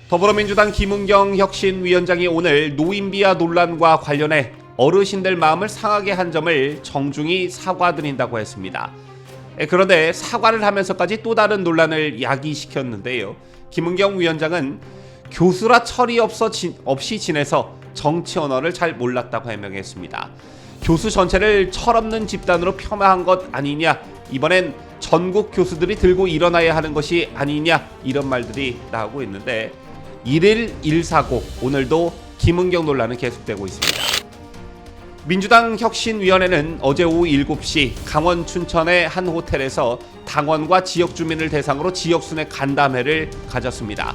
더불어민주당 김은경 혁신위원장이 오늘 노인비하 논란과 관련해 어르신들 마음을 상하게 한 점을 정중히 사과드린다고 했습니다. 그런데 사과를 하면서까지 또 다른 논란을 야기시켰는데요. 김은경 위원장은 교수라 철이 없이 지내서 정치 언어를 잘 몰랐다고 해명했습니다. 교수 전체를 철없는 집단으로 폄하한 것 아니냐, 이번엔 전국 교수들이 들고 일어나야 하는 것이 아니냐, 이런 말들이 나오고 있는데 1일 1사고 오늘도 김은경 논란은 계속되고 있습니다. 민주당 혁신위원회는 어제 오후 7시 강원 춘천의 한 호텔에서 당원과 지역 주민을 대상으로 지역순회 간담회를 가졌습니다.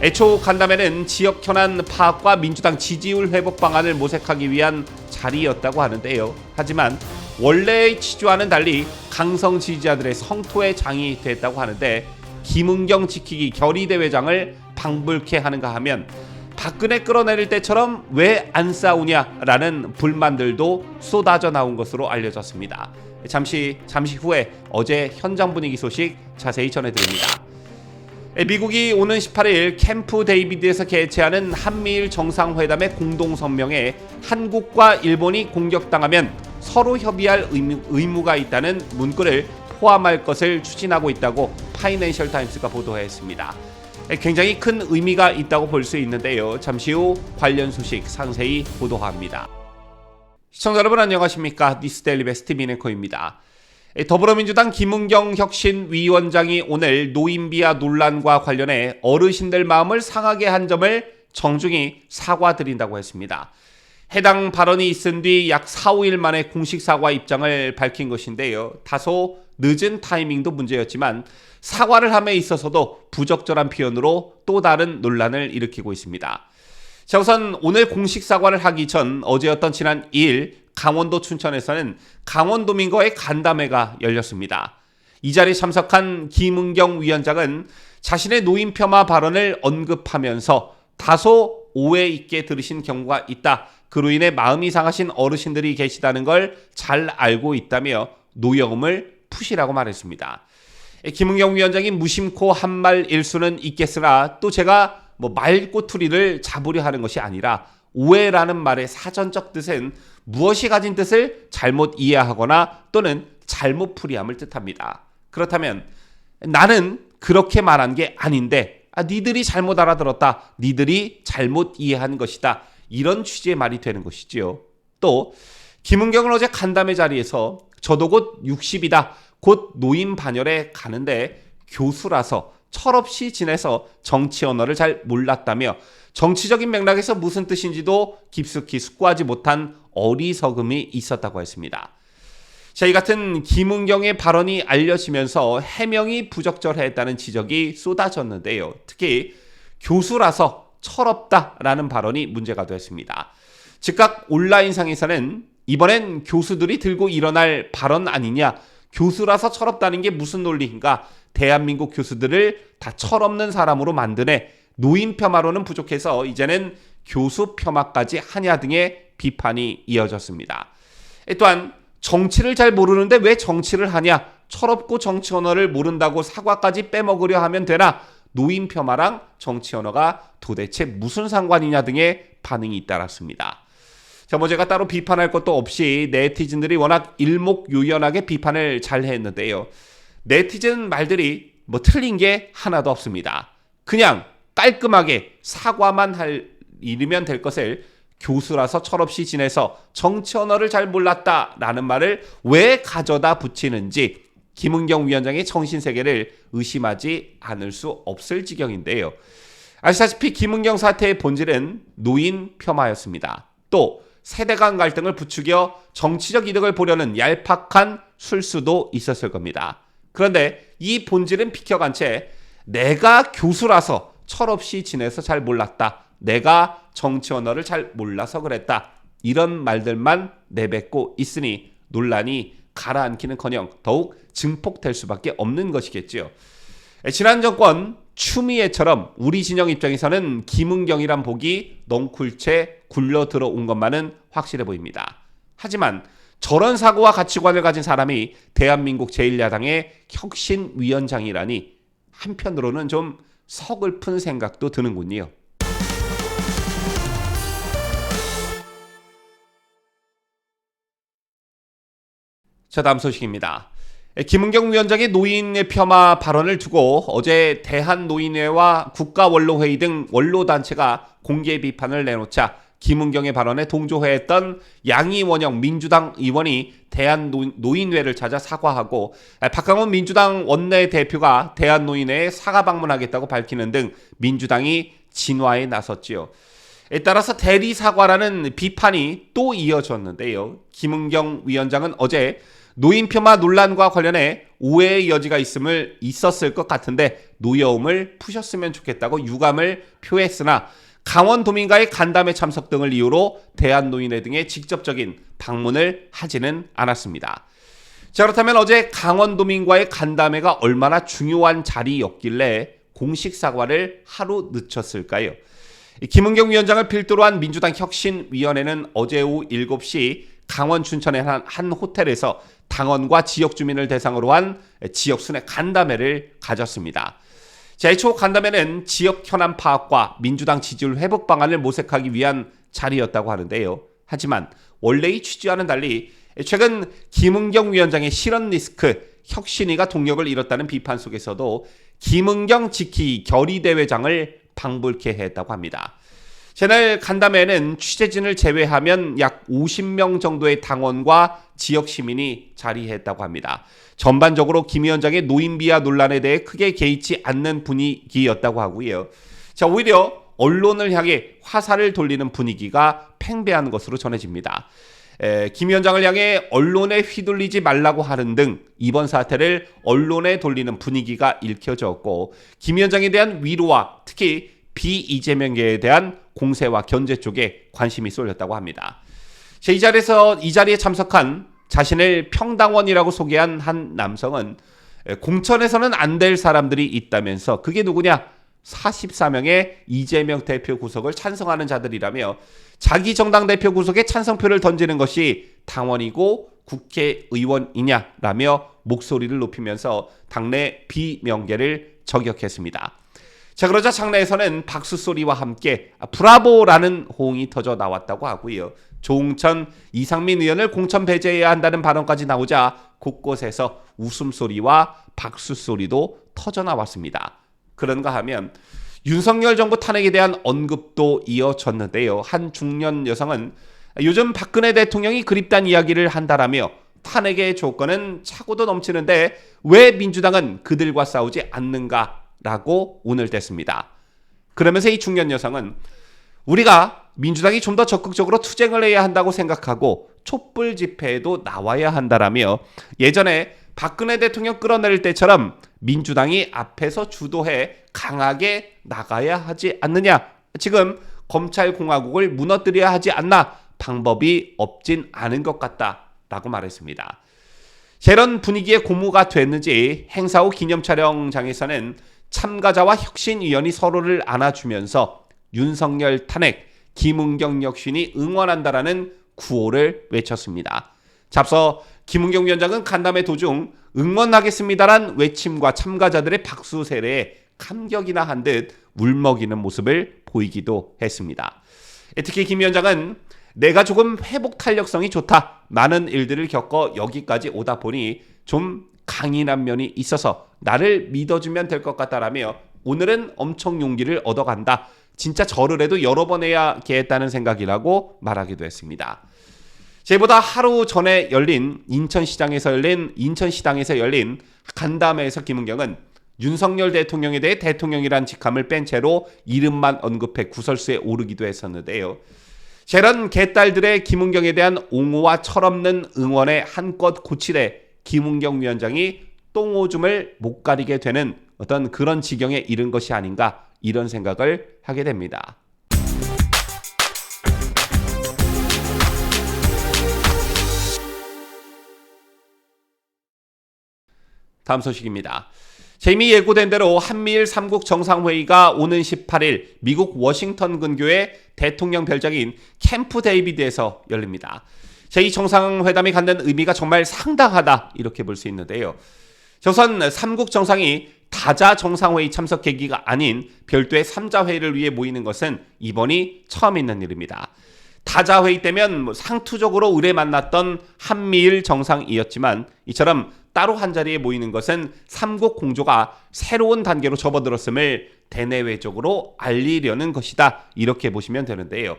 애초 간담회는 지역 현안 파악과 민주당 지지율 회복 방안을 모색하기 위한 자리였다고 하는데요. 하지만 원래의 취지와는 달리 강성 지지자들의 성토의 장이 됐다고 하는데, 김은경 지키기 결의대회장을 방불케 하는가 하면 박근혜 끌어내릴 때처럼 왜 안 싸우냐라는 불만들도 쏟아져 나온 것으로 알려졌습니다. 잠시 후에 어제 현장 분위기 소식 자세히 전해드립니다. 미국이 오는 18일 캠프 데이비드에서 개최하는 한미일 정상회담의 공동성명에 한국과 일본이 공격당하면 서로 협의할 의무가 있다는 문구를 포함할 것을 추진하고 있다고 파이낸셜 타임스가 보도했습니다. 굉장히 큰 의미가 있다고 볼 수 있는데요. 잠시 후 관련 소식 상세히 보도합니다. 시청자 여러분 안녕하십니까? 뉴스데일리 베스트 미네코입니다. 더불어민주당 김은경 혁신위원장이 오늘 노인비하 논란과 관련해 어르신들 마음을 상하게 한 점을 정중히 사과드린다고 했습니다. 해당 발언이 있은 뒤 약 4, 5일 만에 공식 사과 입장을 밝힌 것인데요. 다소 늦은 타이밍도 문제였지만 사과를 함에 있어서도 부적절한 표현으로 또 다른 논란을 일으키고 있습니다. 자, 우선 오늘 공식 사과를 하기 전 어제였던 지난 2일 강원도 춘천에서는 강원도민과의 간담회가 열렸습니다. 이 자리에 참석한 김은경 위원장은 자신의 노인 폄하 발언을 언급하면서 다소 오해 있게 들으신 경우가 있다, 그로 인해 마음이 상하신 어르신들이 계시다는 걸 잘 알고 있다며 노여움을 푸시라고 말했습니다. 김은경 위원장이 무심코 한 말 일수는 있겠으나 또 제가 말꼬투리를 잡으려 하는 것이 아니라 오해라는 말의 사전적 뜻은 무엇이 가진 뜻을 잘못 이해하거나 또는 잘못 풀이함을 뜻합니다. 그렇다면 나는 그렇게 말한 게 아닌데 니들이 잘못 알아들었다, 니들이 잘못 이해한 것이다, 이런 취지의 말이 되는 것이지요. 또 김은경은 어제 간담회 자리에서 저도 곧 60이다, 곧 노인 반열에 가는데 교수라서 철없이 지내서 정치 언어를 잘 몰랐다며 정치적인 맥락에서 무슨 뜻인지도 깊숙이 숙고하지 못한 어리석음이 있었다고 했습니다. 자, 이 같은 김은경의 발언이 알려지면서 해명이 부적절했다는 지적이 쏟아졌는데요. 특히 교수라서 철없다라는 발언이 문제가 됐습니다. 즉각 온라인상에서는 이번엔 교수들이 들고 일어날 발언 아니냐, 교수라서 철없다는 게 무슨 논리인가, 대한민국 교수들을 다 철없는 사람으로 만드네, 노인 폄하로는 부족해서 이제는 교수 폄하까지 하냐 등의 비판이 이어졌습니다. 또한 정치를 잘 모르는데 왜 정치를 하냐, 철없고 정치 언어를 모른다고 사과까지 빼먹으려 하면 되나, 노인 폄하랑 정치 언어가 도대체 무슨 상관이냐 등의 반응이 잇따랐습니다. 제가 따로 비판할 것도 없이 네티즌들이 워낙 일목요연하게 비판을 잘 했는데요. 네티즌 말들이 틀린 게 하나도 없습니다. 그냥 깔끔하게 사과만 이르면 될 것을 교수라서 철없이 지내서 정치 언어를 잘 몰랐다라는 말을 왜 가져다 붙이는지 김은경 위원장의 정신세계를 의심하지 않을 수 없을 지경인데요. 아시다시피 김은경 사태의 본질은 노인 폄하였습니다. 또 세대 간 갈등을 부추겨 정치적 이득을 보려는 얄팍한 술수도 있었을 겁니다. 그런데 이 본질은 비켜간 채 내가 교수라서 철없이 지내서 잘 몰랐다, 내가 정치 언어를 잘 몰라서 그랬다, 이런 말들만 내뱉고 있으니 논란이 가라앉기는커녕 더욱 증폭될 수밖에 없는 것이겠지요. 지난 정권 추미애처럼 우리 진영 입장에서는 김은경이란 복이 넝쿨채 굴러 들어온 것만은 확실해 보입니다. 하지만 저런 사고와 가치관을 가진 사람이 대한민국 제1야당의 혁신위원장이라니 한편으로는 좀 서글픈 생각도 드는군요. 자, 다음 소식입니다. 김은경 위원장의 노인 폄하 발언을 두고 어제 대한노인회와 국가원로회의 등 원로단체가 공개 비판을 내놓자 김은경의 발언에 동조했던 양이원영 민주당 의원이 대한노인회를 찾아 사과하고 박강원 민주당 원내대표가 대한노인회에 사과 방문하겠다고 밝히는 등 민주당이 진화에 나섰지요. 따라서 대리 사과라는 비판이 또 이어졌는데요. 김은경 위원장은 어제 노인 폄하 논란과 관련해 오해의 여지가 있었을 것 같은데 노여움을 푸셨으면 좋겠다고 유감을 표했으나 강원도민과의 간담회 참석 등을 이유로 대한노인회 등의 직접적인 방문을 하지는 않았습니다. 자, 그렇다면 어제 강원도민과의 간담회가 얼마나 중요한 자리였길래 공식 사과를 하루 늦췄을까요? 김은경 위원장을 필두로 한 민주당 혁신위원회는 어제 오후 7시 강원 춘천의 한 호텔에서 당원과 지역 주민을 대상으로 한 지역 순회 간담회를 가졌습니다. 자, 애초 간담회는 지역 현안 파악과 민주당 지지율 회복 방안을 모색하기 위한 자리였다고 하는데요. 하지만 원래의 취지와는 달리 최근 김은경 위원장의 실언 리스크, 혁신위가 동력을 잃었다는 비판 속에서도 김은경 지키기 결의대회장을 방불케 했다고 합니다. 채널 간담회는 취재진을 제외하면 약 50명 정도의 당원과 지역 시민이 자리했다고 합니다. 전반적으로 김 위원장의 노인 비하 논란에 대해 크게 개의치 않는 분위기였다고 하고요. 자, 오히려 언론을 향해 화살을 돌리는 분위기가 팽배한 것으로 전해집니다. 김 위원장을 향해 언론에 휘둘리지 말라고 하는 등 이번 사태를 언론에 돌리는 분위기가 읽혀졌고 김 위원장에 대한 위로와 특히 비이재명계에 대한 공세와 견제 쪽에 관심이 쏠렸다고 합니다. 이 자리에 참석한 자신을 평당원이라고 소개한 한 남성은 공천에서는 안 될 사람들이 있다면서 그게 누구냐? 44명의 이재명 대표 구속을 찬성하는 자들이라며 자기 정당 대표 구속에 찬성표를 던지는 것이 당원이고 국회의원이냐라며 목소리를 높이면서 당내 비명계를 저격했습니다. 자, 그러자 장내에서는 박수 소리와 함께 브라보라는 호응이 터져 나왔다고 하고요. 조응천, 이상민 의원을 공천 배제해야 한다는 발언까지 나오자 곳곳에서 웃음소리와 박수 소리도 터져 나왔습니다. 그런가 하면 윤석열 정부 탄핵에 대한 언급도 이어졌는데요. 한 중년 여성은 요즘 박근혜 대통령이 그립다는 이야기를 한다라며 탄핵의 조건은 차고도 넘치는데 왜 민주당은 그들과 싸우지 않는가? 라고 운을 뗐습니다. 그러면서 이 중년 여성은 우리가 민주당이 좀 더 적극적으로 투쟁을 해야 한다고 생각하고 촛불 집회에도 나와야 한다라며 예전에 박근혜 대통령 끌어내릴 때처럼 민주당이 앞에서 주도해 강하게 나가야 하지 않느냐. 지금 검찰공화국을 무너뜨려야 하지 않나. 방법이 없진 않은 것 같다라고 말했습니다. 이런 분위기에 고무가 됐는지 행사 후 기념 촬영장에서는 참가자와 혁신위원이 서로를 안아주면서 윤석열 탄핵, 김은경 혁신이 응원한다라는 구호를 외쳤습니다. 앞서 김은경 위원장은 간담회 도중 응원하겠습니다란 외침과 참가자들의 박수 세례에 감격이나 한 듯 울먹이는 모습을 보이기도 했습니다. 특히 김 위원장은 내가 조금 회복 탄력성이 좋다. 많은 일들을 겪어 여기까지 오다 보니 좀 강인한 면이 있어서 나를 믿어주면 될 것 같다라며 오늘은 엄청 용기를 얻어간다. 진짜 절을 해도 여러 번 해야겠다는 생각이라고 말하기도 했습니다. 제보다 하루 전에 열린 인천시장에서 열린 간담회에서 김은경은 윤석열 대통령에 대해 대통령이란 직함을 뺀 채로 이름만 언급해 구설수에 오르기도 했었는데요. 이런 개딸들의 김은경에 대한 옹호와 철없는 응원에 한껏 고치되 김은경 위원장이 똥오줌을 못 가리게 되는 어떤 그런 지경에 이른 것이 아닌가 이런 생각을 하게 됩니다. 다음 소식입니다. 이미 예고된 대로 한미일 3국 정상회의가 오는 18일 미국 워싱턴 근교의 대통령 별장인 캠프 데이비드에서 열립니다. 이 정상회담이 갖는 의미가 정말 상당하다 이렇게 볼 수 있는데요. 우선 삼국 정상이 다자 정상회의 참석 계기가 아닌 별도의 3자 회의를 위해 모이는 것은 이번이 처음 있는 일입니다. 다자 회의 때면 상투적으로 의뢰 만났던 한미일 정상이었지만 이처럼 따로 한 자리에 모이는 것은 삼국 공조가 새로운 단계로 접어들었음을 대내외적으로 알리려는 것이다. 이렇게 보시면 되는데요.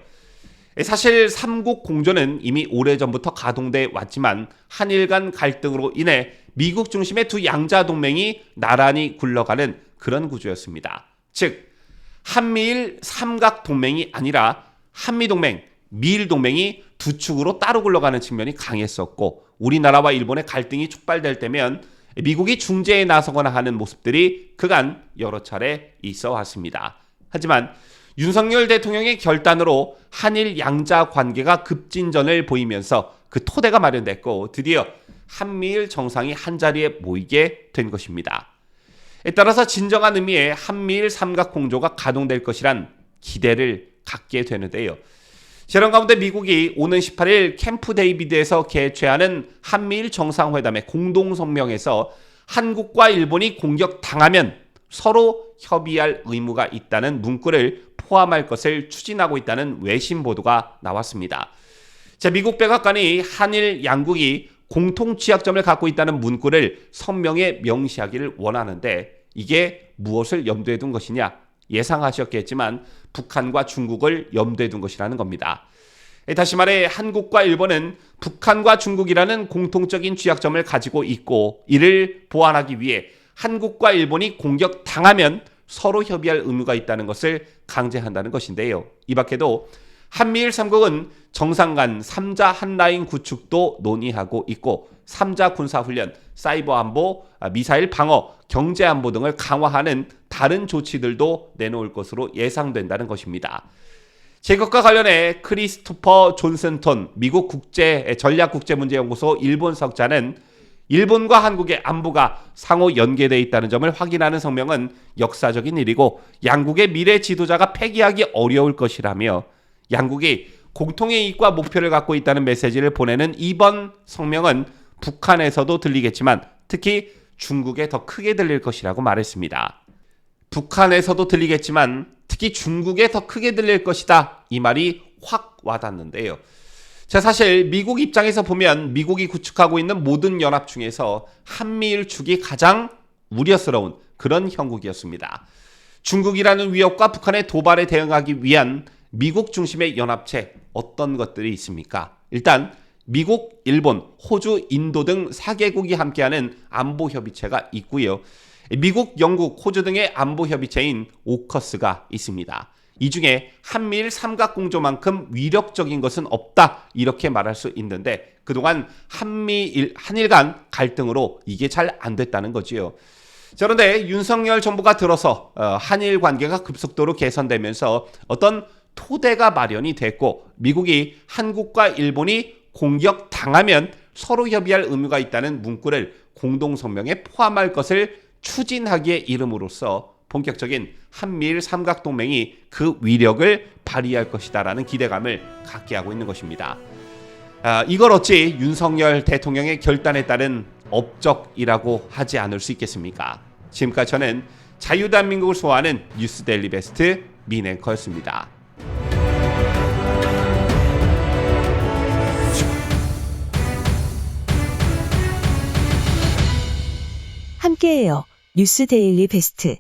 사실 삼국 공조는 이미 오래전부터 가동돼 왔지만 한일 간 갈등으로 인해 미국 중심의 두 양자 동맹이 나란히 굴러가는 그런 구조였습니다. 즉 한미일 삼각 동맹이 아니라 한미동맹, 미일동맹이 두 축으로 따로 굴러가는 측면이 강했었고 우리나라와 일본의 갈등이 촉발될 때면 미국이 중재에 나서거나 하는 모습들이 그간 여러 차례 있어 왔습니다. 하지만 윤석열 대통령의 결단으로 한일 양자 관계가 급진전을 보이면서 그 토대가 마련됐고 드디어 한미일 정상이 한자리에 모이게 된 것입니다. 따라서 진정한 의미의 한미일 삼각 공조가 가동될 것이란 기대를 갖게 되는데요. 이런 가운데 미국이 오는 18일 캠프 데이비드에서 개최하는 한미일 정상회담의 공동성명에서 한국과 일본이 공격당하면 서로 협의할 의무가 있다는 문구를 포함할 것을 추진하고 있다는 외신 보도가 나왔습니다. 미국 백악관이 한일 양국이 공통 취약점을 갖고 있다는 문구를 성명에 명시하기를 원하는데 이게 무엇을 염두에 둔 것이냐? 예상하셨겠지만 북한과 중국을 염두에 둔 것이라는 겁니다. 다시 말해 한국과 일본은 북한과 중국이라는 공통적인 취약점을 가지고 있고 이를 보완하기 위해 한국과 일본이 공격당하면 서로 협의할 의무가 있다는 것을 강제한다는 것인데요. 이 밖에도 한미일 3국은 정상 간 3자 한라인 구축도 논의하고 있고 3자 군사훈련, 사이버 안보, 미사일 방어, 경제 안보 등을 강화하는 다른 조치들도 내놓을 것으로 예상된다는 것입니다. 이것과 관련해 크리스토퍼 존슨톤 미국 전략국제문제연구소 일본석자는 일본과 한국의 안보가 상호 연계되어 있다는 점을 확인하는 성명은 역사적인 일이고 양국의 미래 지도자가 폐기하기 어려울 것이라며 양국이 공통의 이익과 목표를 갖고 있다는 메시지를 보내는 이번 성명은 북한에서도 들리겠지만 특히 중국에 더 크게 들릴 것이라고 말했습니다. 북한에서도 들리겠지만 특히 중국에 더 크게 들릴 것이다. 이 말이 확 와닿는데요. 사실 미국 입장에서 보면 미국이 구축하고 있는 모든 연합 중에서 한미일 축이 가장 우려스러운 그런 형국이었습니다. 중국이라는 위협과 북한의 도발에 대응하기 위한 미국 중심의 연합체 어떤 것들이 있습니까? 일단 미국, 일본, 호주, 인도 등 4개국이 함께하는 안보협의체가 있고요. 미국, 영국, 호주 등의 안보협의체인 오커스가 있습니다. 이 중에 한미일 삼각공조만큼 위력적인 것은 없다 이렇게 말할 수 있는데 그동안 한일 간 갈등으로 이게 잘 안 됐다는 거지요. 그런데 윤석열 정부가 들어서 한일 관계가 급속도로 개선되면서 어떤 토대가 마련이 됐고 미국이 한국과 일본이 공격당하면 서로 협의할 의무가 있다는 문구를 공동성명에 포함할 것을 추진하기에 이름으로써 본격적인 한미일 삼각동맹이 그 위력을 발휘할 것이다라는 기대감을 갖게 하고 있는 것입니다. 이걸 어찌 윤석열 대통령의 결단에 따른 업적이라고 하지 않을 수 있겠습니까? 지금까지 저는 자유대한민국을 소화하는 뉴스데일리 베스트 민앵커였습니다. 함께해요. 뉴스데일리 베스트.